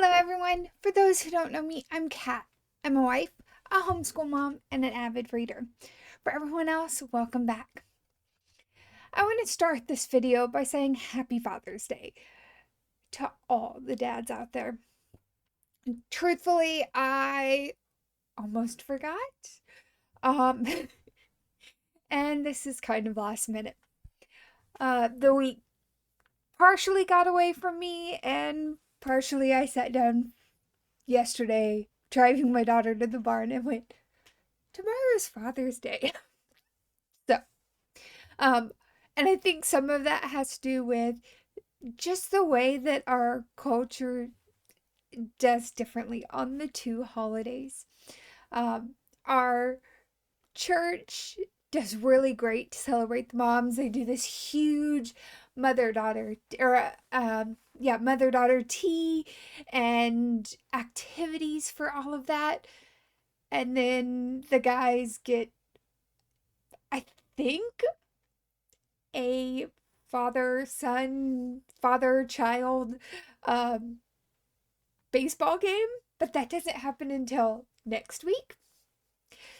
Hello, everyone. For those who don't know me, I'm Kat. I'm a wife, a homeschool mom, and an avid reader. For everyone else, welcome back. I want to start this video by saying Happy Father's Day to all the dads out there. Truthfully, I almost forgot. Um, and this is kind of last minute. The week partially got away from me, and partially I sat down yesterday driving my daughter to the barn and went, tomorrow's Father's Day. So, um, and I think some of that has to do with just the way that our culture does differently on the two holidays. Um, our church does really great to celebrate the moms. They do this huge mother-daughter mother-daughter tea and activities for all of that. And then the guys get, I think, a father-child um, baseball game, but that doesn't happen until next week.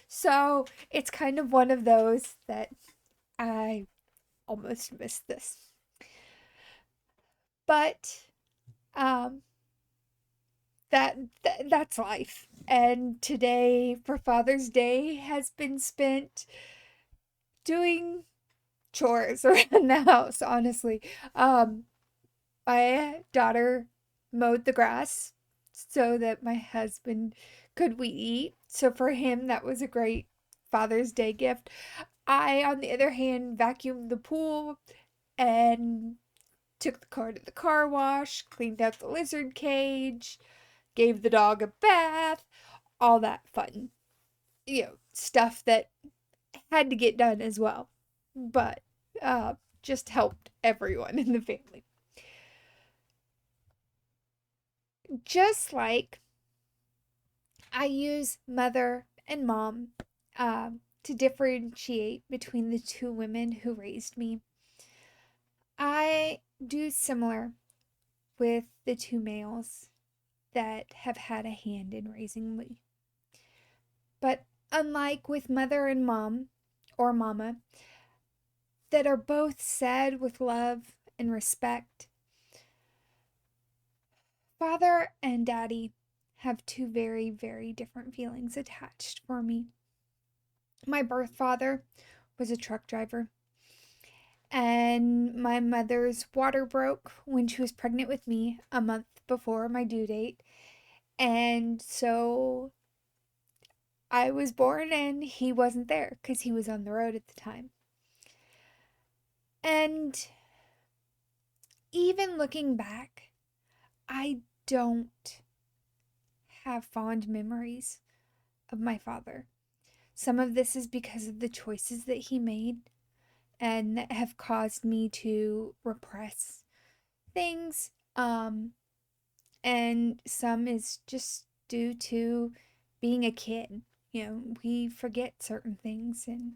So it's kind of one of those that I almost missed this. But um, that's life. And today, for Father's Day, has been spent doing chores around the house, honestly. My daughter mowed the grass so that my husband could we eat. So for him, that was a great Father's Day gift. I, on the other hand, vacuumed the pool and took the car to the car wash, cleaned out the lizard cage, gave the dog a bath, all that fun, stuff that had to get done as well. But just helped everyone in the family. Just like I use mother and mom to differentiate between the two women who raised me, I do similar with the two males that have had a hand in raising me. But unlike with mother and mom, or mama, that are both said with love and respect, father and daddy have two very, very different feelings attached for me. My birth father was a truck driver, and my mother's water broke when she was pregnant with me a month before my due date. And so I was born and he wasn't there because he was on the road at the time. And even looking back, I don't have fond memories of my father. Some of this is because of the choices that he made and that have caused me to repress things. And some is just due to being a kid. We forget certain things, and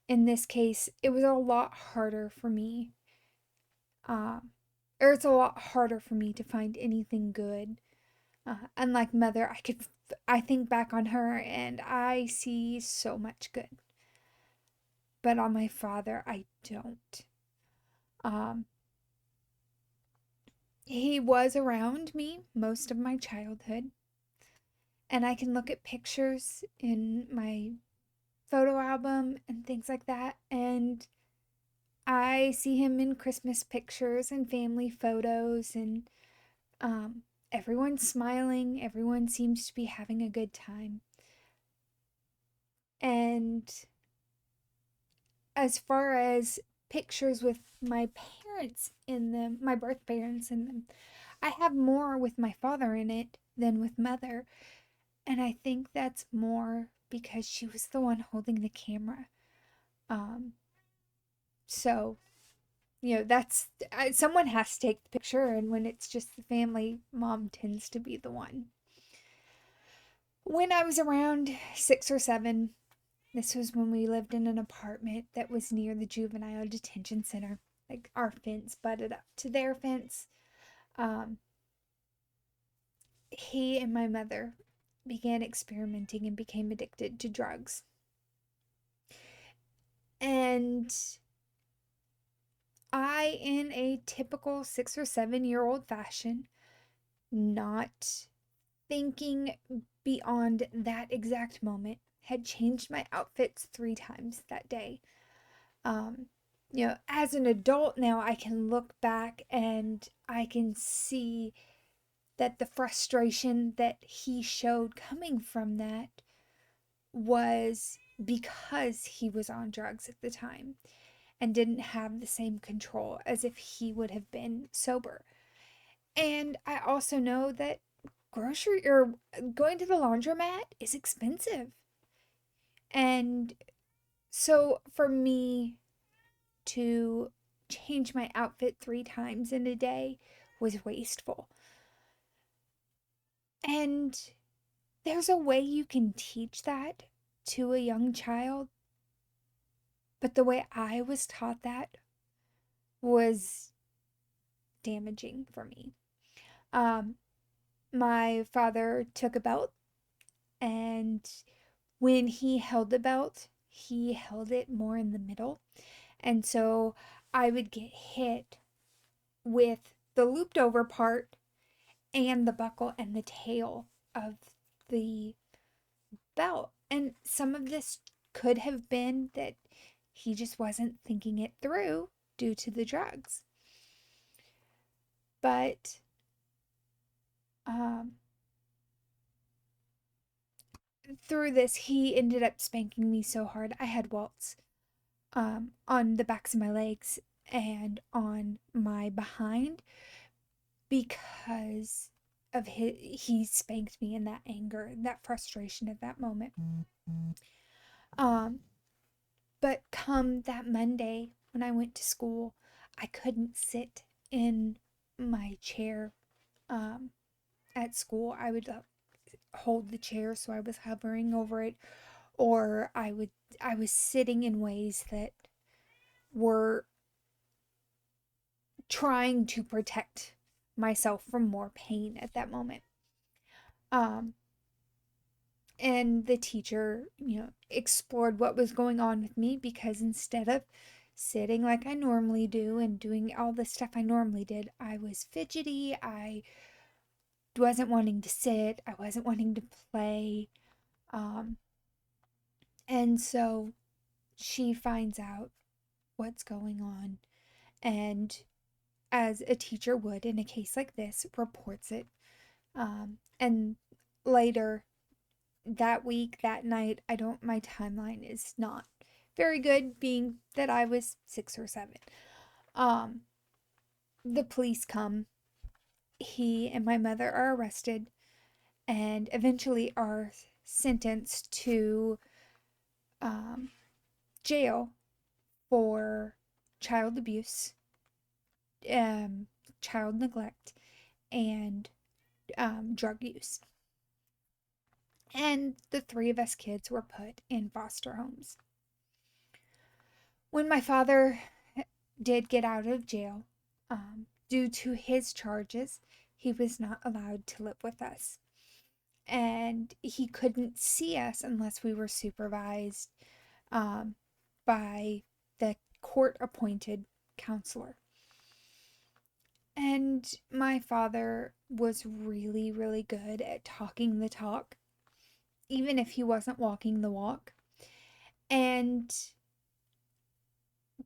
in this case, it was a lot harder for me. Or it's a lot harder for me to find anything good. Unlike mother, I think back on her and I see so much good. But on my father, I don't. Um, he was around me most of my childhood, and I can look at pictures in my photo album and things like that, and I see him in Christmas pictures and family photos, and everyone's smiling, everyone seems to be having a good time. And as far as pictures with my parents in them, my birth parents in them, I have more with my father in it than with mother. And I think that's more because she was the one holding the camera. Um, so, that's someone has to take the picture, and when it's just the family, mom tends to be the one. When I was around 6 or 7, this was when we lived in an apartment that was near the juvenile detention center. Like, our fence butted up to their fence. Um, he and my mother began experimenting and became addicted to drugs. And I, in a typical 6 or 7 year old fashion, not thinking beyond that exact moment, had changed my outfits 3 times that day. Um, as an adult now, I can look back and I can see that the frustration that he showed coming from that was because he was on drugs at the time and didn't have the same control as if he would have been sober. And I also know that grocery or going to the laundromat is expensive. And so for me to change my outfit 3 times in a day was wasteful. And there's a way you can teach that to a young child, but the way I was taught that was damaging for me. Um, my father took a belt, and when he held the belt, he held it more in the middle. And so I would get hit with the looped over part and the buckle and the tail of the belt. And some of this could have been that he just wasn't thinking it through due to the drugs. But um, through this, he ended up spanking me so hard. I had welts on the backs of my legs and on my behind because of he spanked me in that anger, that frustration at that moment. Um, but come that Monday when I went to school, I couldn't sit in my chair um, at school. I would hold the chair, so I was hovering over it, or I was sitting in ways that were trying to protect myself from more pain at that moment. Um, and the teacher, explored what was going on with me, because instead of sitting like I normally do and doing all the stuff I normally did, I was fidgety. I wasn't wanting to sit. I wasn't wanting to play. Um, and so she finds out what's going on, and as a teacher would in a case like this, reports it. And later that week, that night, my timeline is not very good, being that I was 6 or 7. Um, the police come, he and my mother are arrested, and eventually are sentenced to um, jail for child abuse, um, child neglect, and drug use. And the 3 of us kids were put in foster homes. When my father did get out of jail, due to his charges, he was not allowed to live with us. And he couldn't see us unless we were supervised um, by the court appointed counselor. And my father was really, really good at talking the talk, even if he wasn't walking the walk, and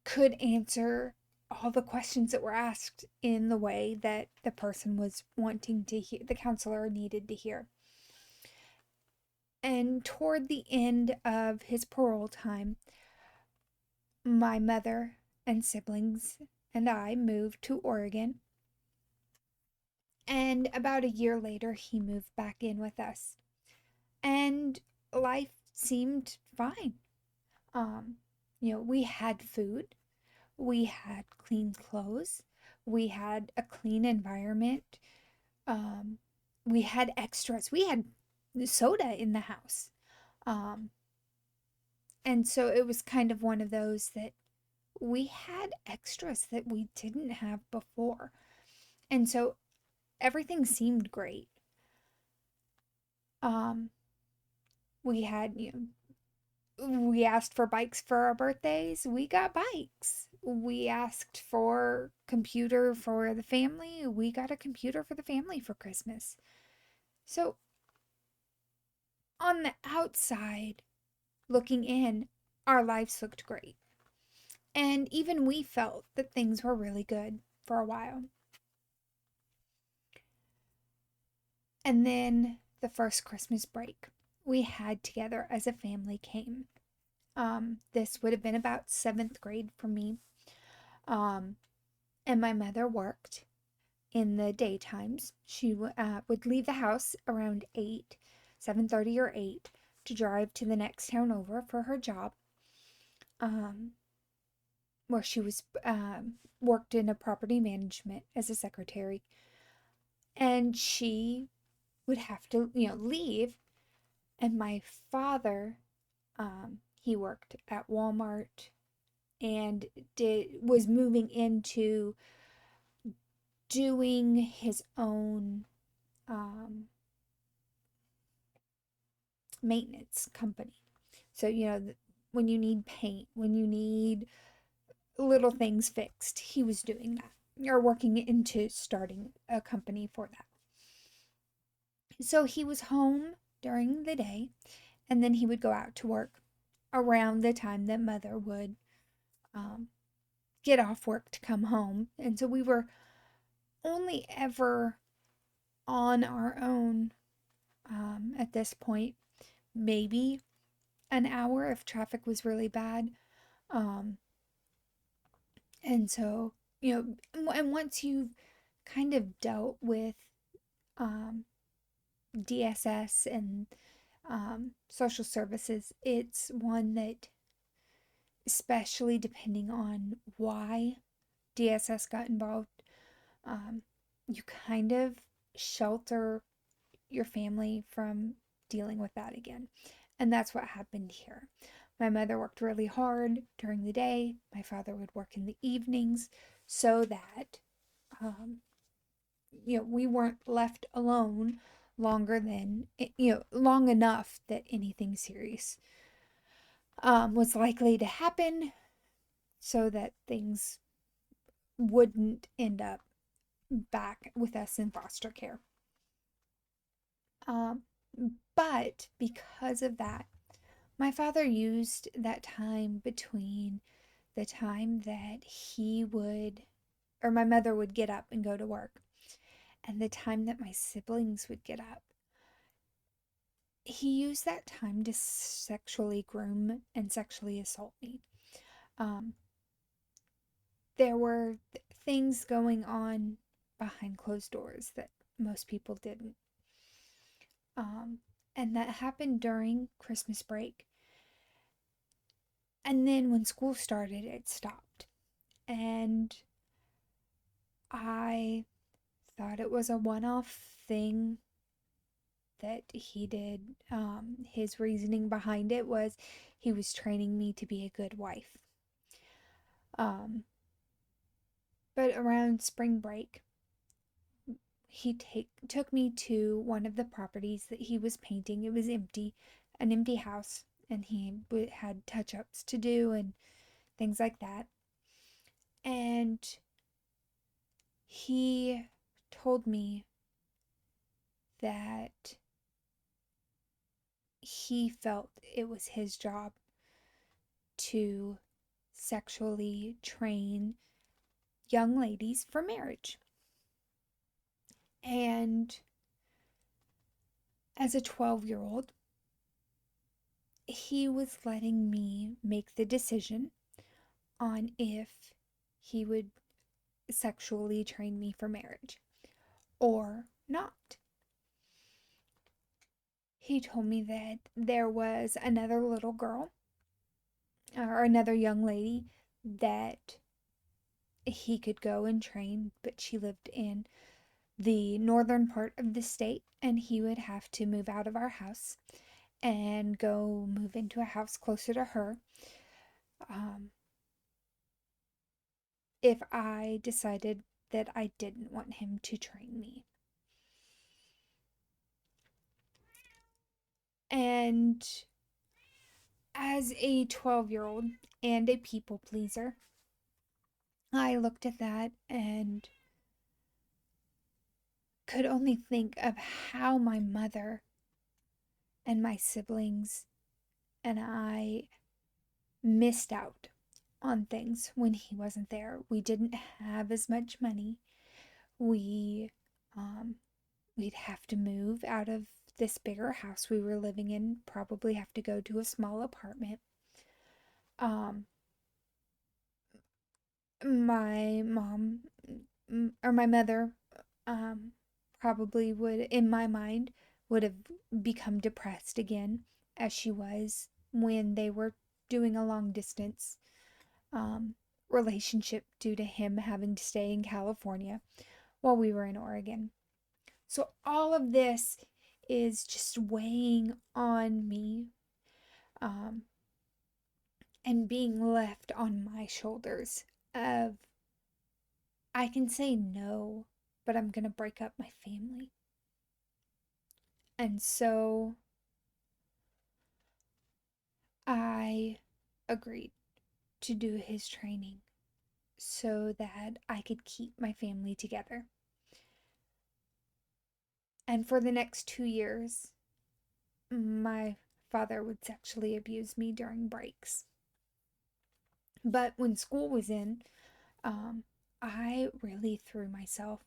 could answer all the questions that were asked in the way that the person was wanting to hear, the counselor needed to hear. And toward the end of his parole time, my mother and siblings and I moved to Oregon. And about a year later, he moved back in with us. And life seemed fine. Um, we had food, we had clean clothes, we had a clean environment, um, we had extras, we had soda in the house. Um, and so it was kind of one of those that we had extras that we didn't have before. And so everything seemed great. Um, we had, we asked for bikes for our birthdays. We got bikes. We asked for computer for the family. We got a computer for the family for Christmas. So on the outside, looking in, our lives looked great. And even we felt that things were really good for a while. And then the first Christmas break we had together as a family came. This would have been about seventh grade for me. Um, and my mother worked in the daytimes. She would leave the house around 8, 7:30 or 8 to drive to the next town over for her job. Um, where she was worked in a property management as a secretary, and she would have to leave. And my father, he worked at Walmart and was moving into doing his own maintenance company. So when you need paint, when you need little things fixed, he was doing that, or working into starting a company for that. So he was home during the day, and then he would go out to work around the time that mother would um, get off work to come home. And so we were only ever on our own at this point, maybe an hour if traffic was really bad. Um, and so, and once you've kind of dealt with um, DSS and social services, it's one that, especially depending on why DSS got involved, you kind of shelter your family from dealing with that again. And that's what happened here. My mother worked really hard during the day. My father would work in the evenings so that, um, we weren't left alone longer than, long enough that anything serious was likely to happen, so that things wouldn't end up back with us in foster care. Um, but because of that, my father used that time between the time that he would, or my mother would get up and go to work, and the time that my siblings would get up. He used that time to sexually groom and sexually assault me. Um, there were things going on behind closed doors that most people didn't. Um, and that happened during Christmas break. And then when school started, it stopped. And I thought it was a one off thing that he did. His reasoning behind it was he was training me to be a good wife. Um, but around spring break, he took me to one of the properties that he was painting. It was empty, an empty house, and he had touch ups to do and things like that. And he told me that he felt it was his job to sexually train young ladies for marriage. And as a 12-year-old, he was letting me make the decision on if he would sexually train me for marriage or not. He told me that there was another little girl or another young lady that he could go and train, but she lived in the northern part of the state, and he would have to move out of our house and go move into a house closer to her, um, if I decided that I didn't want him to train me. And as a 12-year-old and a people pleaser, I looked at that and could only think of how my mother and my siblings and I missed out on things when he wasn't there. We didn't have as much money. We um we'd have to move out of this bigger house we were living in, probably have to go to a small apartment. Um my mom or my mother um probably would, in my mind, would have become depressed again as she was when they were doing a long distance um, relationship due to him having to stay in California while we were in Oregon. So all of this is just weighing on me um, and being left on my shoulders of I can say no, but I'm going to break up my family. And so I agreed to do his training so that I could keep my family together. And for the next 2 years, my father would sexually abuse me during breaks. But when school was in, um, I really threw myself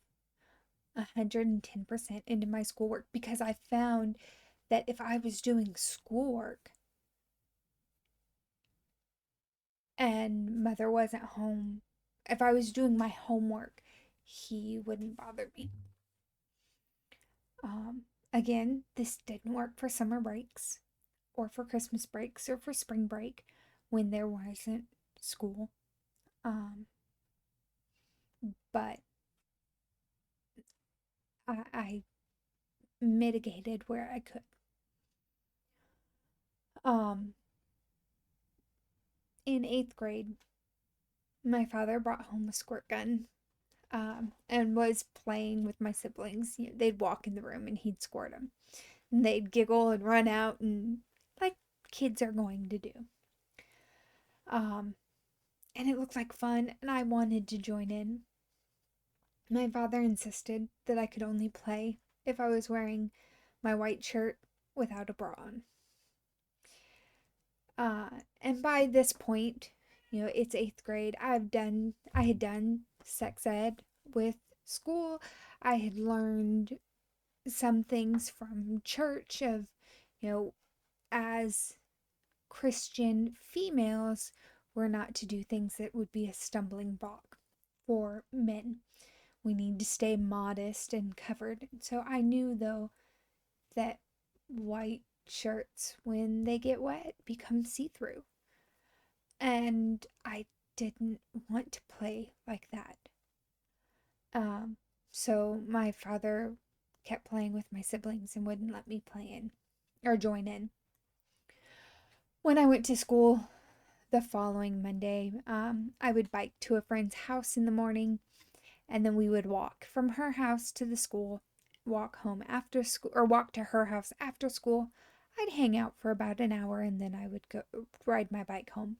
110% into my schoolwork because I found that if I was doing schoolwork and mother wasn't home, if I was doing my homework, he wouldn't bother me. Um, Again, this didn't work for summer breaks or for Christmas breaks or for spring break when there wasn't school. Um, but I mitigated where I could. Um, in 8th grade, my father brought home a squirt gun and was playing with my siblings. You know, they'd walk in the room and he'd squirt them. And they'd giggle and run out and like kids are going to do. Um, and it looked like fun, and I wanted to join in. My father insisted that I could only play if I was wearing my white shirt without a bra on. And by this point, you know, it's 8th grade. I had done sex ed with school. I had learned some things from church of, you know, as Christian females, we're not to do things that would be a stumbling block for men. We need to stay modest and covered. So I knew, though, that white shirts, when they get wet, become see through. And I didn't want to play like that. Um, so my father kept playing with my siblings and wouldn't let me play in or join in. When I went to school the following Monday, I would bike to a friend's house in the morning, and then we would walk from her house to the school, walk home after school, or walk to her house after school. I'd hang out for about an hour, and then I would go ride my bike home.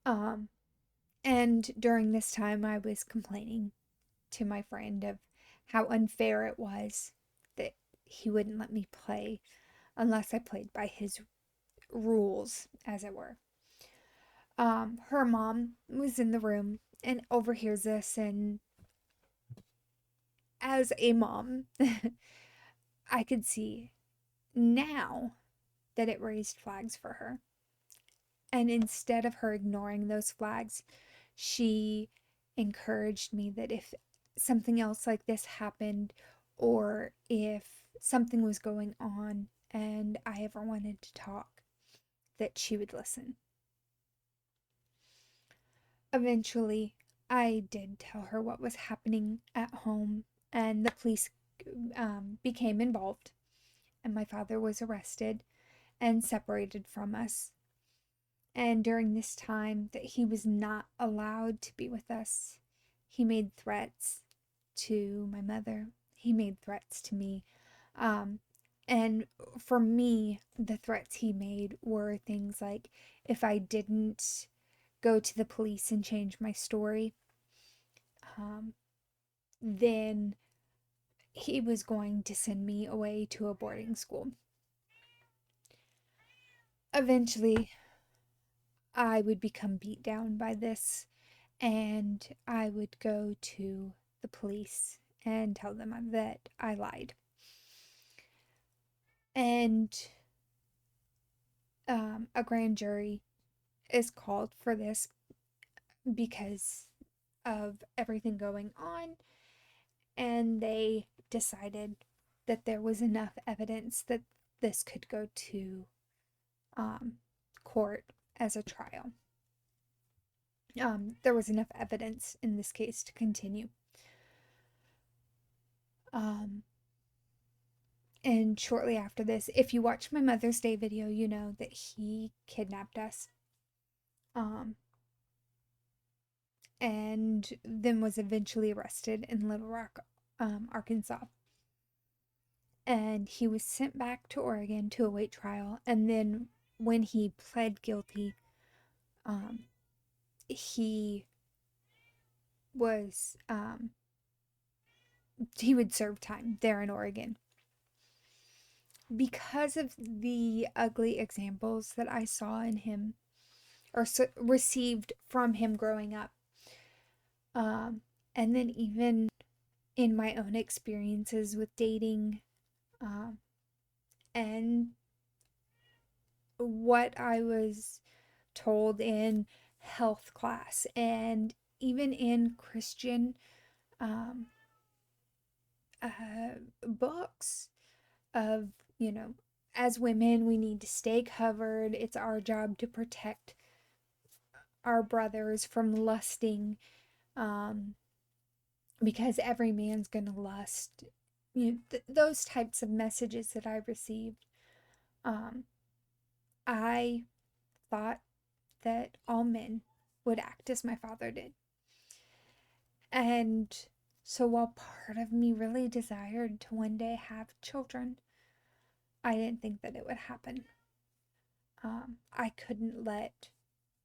Um, and during this time, I was complaining to my friend of how unfair it was that he wouldn't let me play unless I played by his rules, as it were. Her mom was in the room and overhears this, and as a mom, I could see now that it raised flags for her. And instead of her ignoring those flags, she encouraged me that if something else like this happened, or if something was going on and I ever wanted to talk, that she would listen. Eventually, I did tell her what was happening at home, and the police became involved, and my father was arrested and separated from us. And during this time that he was not allowed to be with us, he made threats to my mother. He made threats to me. Um, And for me, the threats he made were things like if I didn't go to the police and change my story, um, then he was going to send me away to a boarding school. Eventually, I would become beat down by this, and I would go to the police and tell them that I lied. And a grand jury is called for this because of everything going on, and they decided that there was enough evidence that this could go to um, court as a trial. There was enough evidence in this case to continue. Um, and shortly after this, if you watch my Mother's Day video, you know that he kidnapped us. Um, and then was eventually arrested in Little Rock, Arkansas. And he was sent back to Oregon to await trial. And then when he pled guilty, um, he was he would serve time there in Oregon. Because of the ugly examples that I saw in him or received from him growing up, and then even in my own experiences with dating, and what I was told in health class and even in Christian um, books of, you know, as women, we need to stay covered. It's our job to protect our brothers from lusting, um, because every man's gonna lust. You know, those types of messages that I received. Um, I thought that all men would act as my father did. And so while part of me really desired to one day have children, I didn't think that it would happen. I couldn't let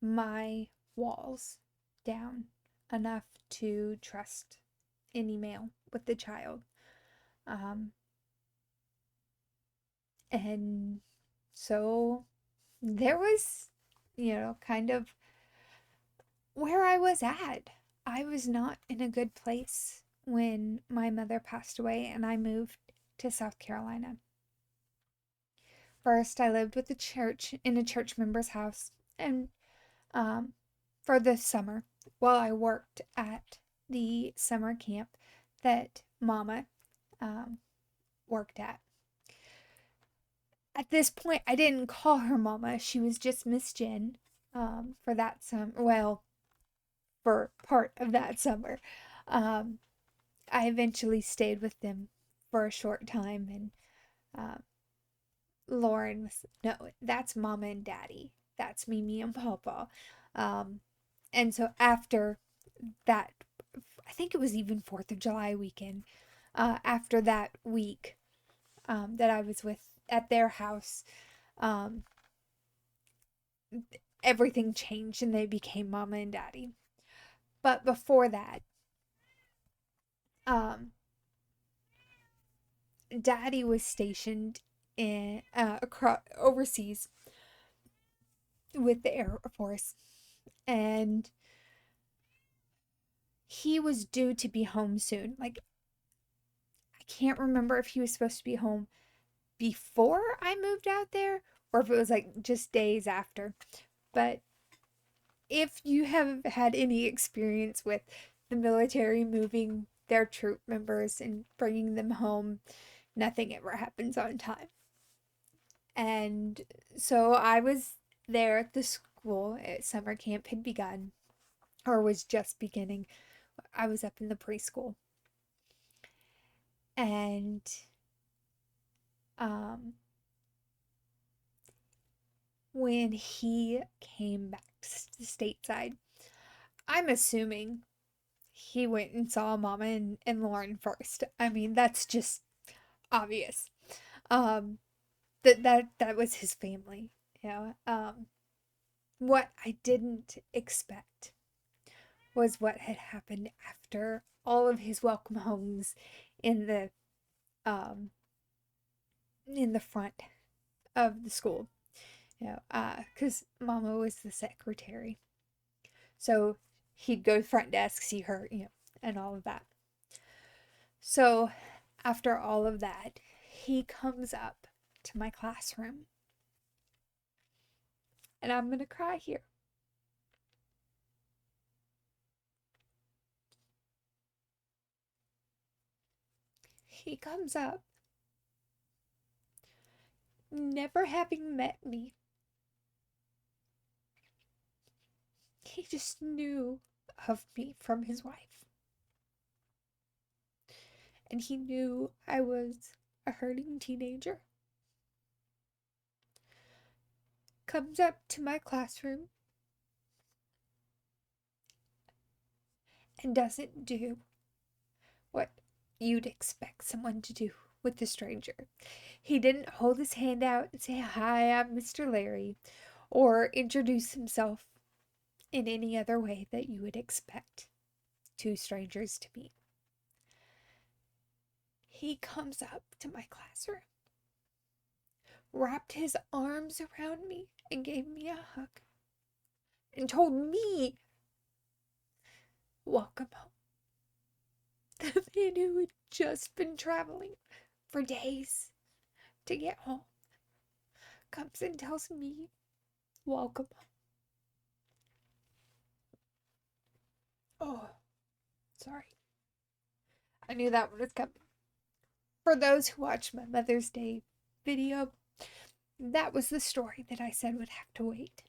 my walls down enough to trust any male with the child. Um, and so there was, kind of where I was at. I was not in a good place when my mother passed away and I moved to South Carolina. First, I lived with the church in a church member's house, and um, for the summer while I worked at the summer camp that Mama um, worked at. At this point, I didn't call her Mama. She was just Miss Jen for that summer. Well, for part of that summer. Um, I eventually stayed with them for a short time, and uh, Lauren was, no, that's Mama and Daddy. That's Mimi and Papa. Um, and so after that, I think it was even 4th of July weekend, after that week that I was with at their house, um, everything changed and they became Mama and Daddy. But before that, um, Daddy was stationed in across overseas with the Air Force, and he was due to be home soon. Like, I can't remember if he was supposed to be home before I moved out there or if it was like just days after. But if you have had any experience with the military moving their troop members and bringing them home, nothing ever happens on time. And so I was there at the school. Summer camp had begun or was just beginning. I was up in the preschool. And um, when he came back to stateside, I'm assuming he went and saw Mama and Lauren first. I mean, that's just obvious. Um, that was his family, you know. What I didn't expect was what had happened after all of his welcome homes in the um front of the school. You know, because Mama was the secretary. So he'd go to the front desk, see her, you know, and all of that. So after all of that, he comes up to my classroom. And I'm going to cry here. He comes up, never having met me. He just knew of me from his wife. And he knew I was a hurting teenager. Comes up to my classroom and doesn't do what you'd expect someone to do with a stranger. He didn't hold his hand out and say, "Hi, I'm Mr. Larry," or introduce himself in any other way that you would expect two strangers to meet. He comes up to my classroom, wrapped his arms around me, and gave me a hug, and told me, "Welcome home." The man who had just been traveling for days to get home comes and tells me, "Welcome home." Oh, sorry. I knew that one was coming. For those who watched my Mother's Day video, that was the story that I said would have to wait.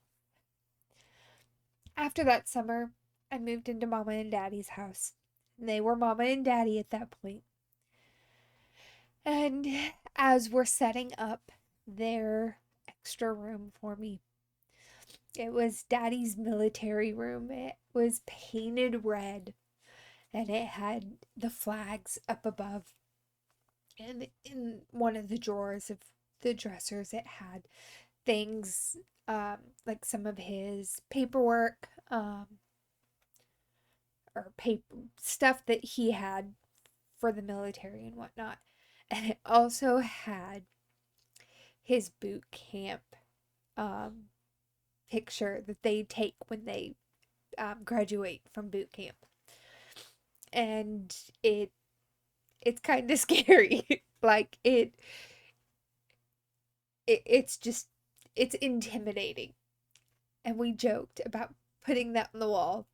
After that summer, I moved into Mama and Daddy's house. They were Mama and Daddy at that point. And as we're setting up their extra room for me, it was Daddy's military room. It was painted red and it had the flags up above. And in one of the drawers of the dressers, it had things like some of his paperwork, or paper stuff that he had for the military and whatnot. And it also had his boot camp um, picture that they take when they graduate from boot camp. And it's kind of scary. Like it's just it's intimidating. And we joked about putting that on the wall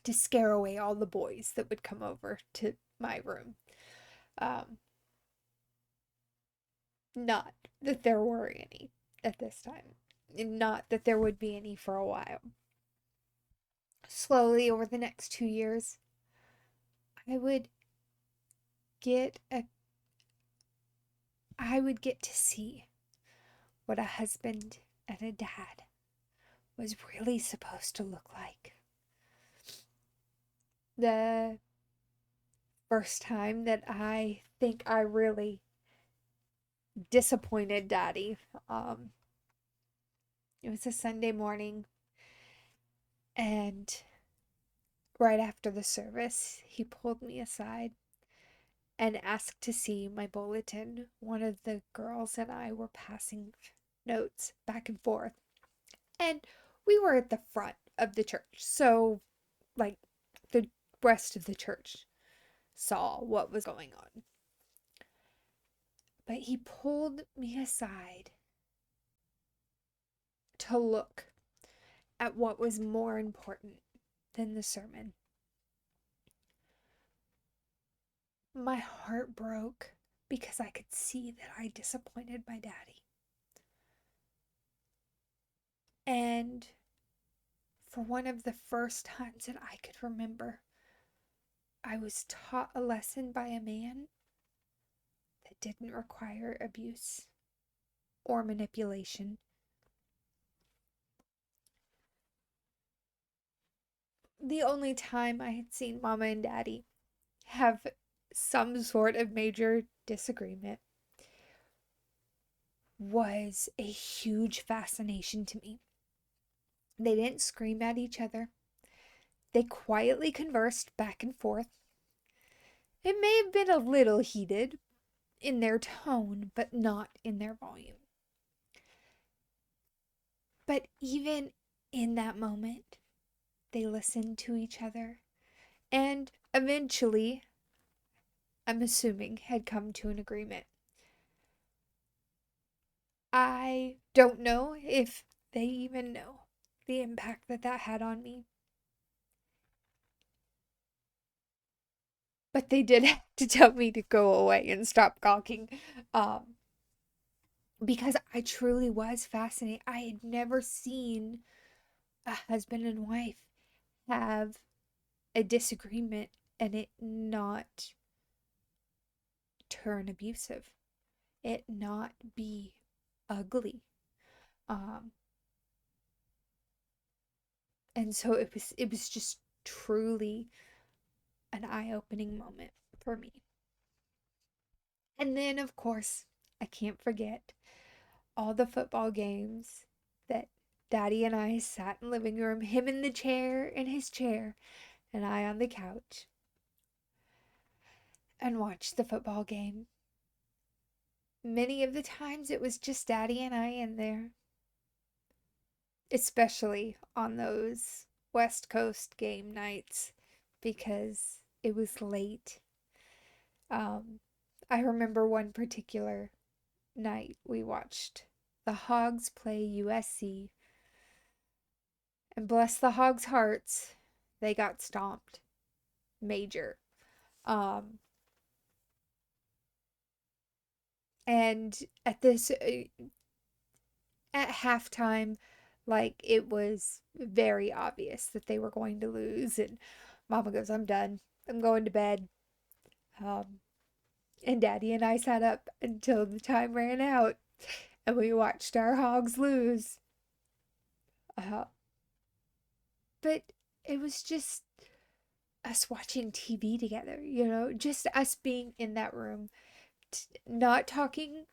to scare away all the boys that would come over to my room. Um, Not that there were any at this time, and not that there would be any for a while. Slowly over the next 2 years, I would get a I would get to see what a husband and a dad was really supposed to look like. The first time that I think I really disappointed Daddy, it was a Sunday morning, and right after the service, he pulled me aside and asked to see my bulletin. One of the girls and I were passing notes back and forth, and we were at the front of the church, so like the rest of the church saw what was going on. But he pulled me aside to look at what was more important than the sermon. My heart broke because I could see that I disappointed my daddy. And for one of the first times that I could remember, I was taught a lesson by a man that didn't require abuse or manipulation. The only time I had seen Mama and Daddy have some sort of major disagreement was a huge fascination to me. They didn't scream at each other. They quietly conversed back and forth. It may have been a little heated in their tone, but not in their volume. But even in that moment, they listened to each other and eventually, I'm assuming, had come to an agreement. I don't know if they even know the impact that that had on me. But they did have to tell me to go away and stop gawking. Um, because I truly was fascinated. I had never seen a husband and wife have a disagreement and it not turn abusive, it not be ugly. Um, and so it was just truly an eye-opening moment for me. And then of course, I can't forget all the football games that Daddy and I sat in the living room, him in the chair in his chair, and I on the couch, and watched the football game. Many of the times it was just Daddy and I in there, especially on those West Coast game nights because it was late. Um, I remember one particular night we watched the Hogs play USC, and bless the Hogs' hearts, they got stomped major. Um, and at halftime, like it was very obvious that they were going to lose, and Mama goes, "I'm done. I'm going to bed." Um, and Daddy and I sat up until the time ran out, and we watched our Hogs lose. Uh, but it was just us watching TV together, just us being in that room, not talking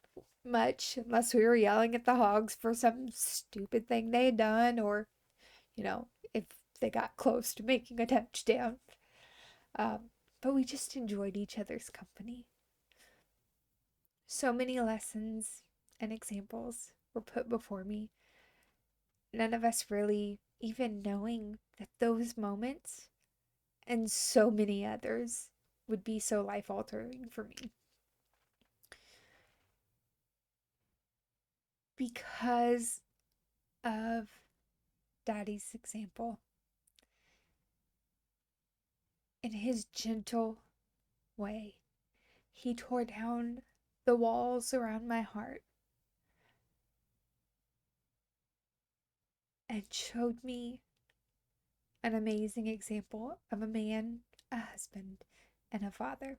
much unless we were yelling at the Hogs for some stupid thing they had done or, if they got close to making a touchdown. But we just enjoyed each other's company. So many lessons and examples were put before me, none of us really even knowing that those moments and so many others would be so life altering for me. Because of Daddy's example, in his gentle way, he tore down the walls around my heart and showed me an amazing example of a man, a husband, and a father.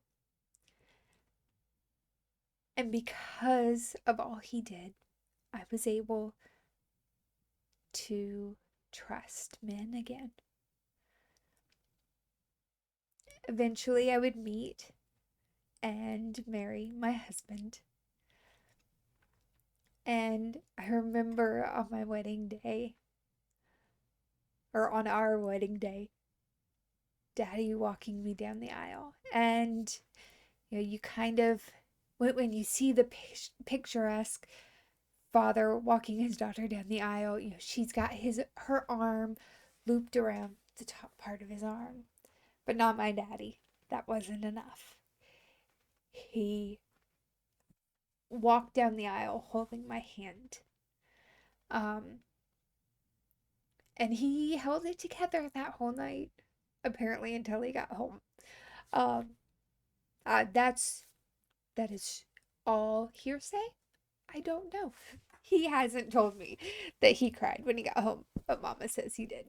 And because of all he did, I was able to trust men again. Eventually, I would meet and marry my husband. And I remember on my wedding day, or on our wedding day, Daddy walking me down the aisle. And, you kind of, when you see the picturesque father walking his daughter down the aisle, she's got her arm looped around the top part of his arm. But not my daddy. That wasn't enough. He walked down the aisle holding my hand. Um, and he held it together that whole night, apparently until he got home. Um, that is all hearsay. I don't know. He hasn't told me that he cried when he got home, but Mama says he did.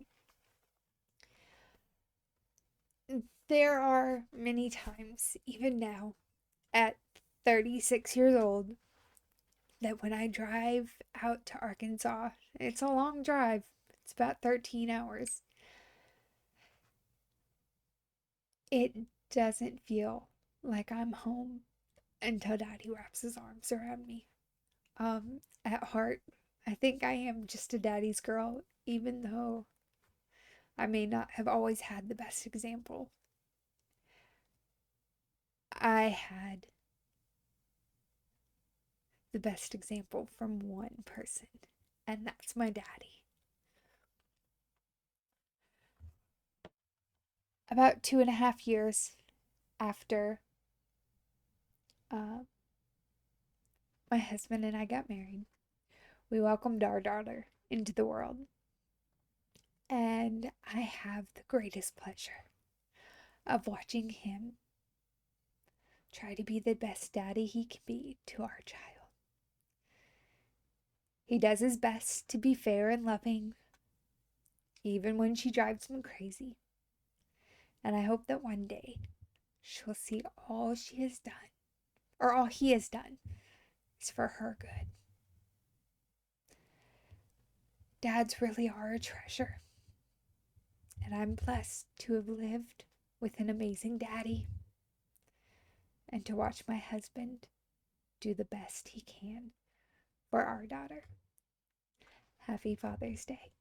There are many times, even now, at 36 years old, that when I drive out to Arkansas, it's a long drive, it's about 13 hours, it doesn't feel like I'm home until Daddy wraps his arms around me. At heart, I think I am just a daddy's girl, even though I may not have always had the best example. I had the best example from one person, and that's my daddy. About 2.5 years after uh, my husband and I got married, we welcomed our daughter into the world. And I have the greatest pleasure of watching him try to be the best daddy he can be to our child. He does his best to be fair and loving, even when she drives him crazy. And I hope that one day she'll see all she has done, or all he has done, is for her good. Dads really are a treasure, and I'm blessed to have lived with an amazing daddy and to watch my husband do the best he can for our daughter. Happy Father's Day.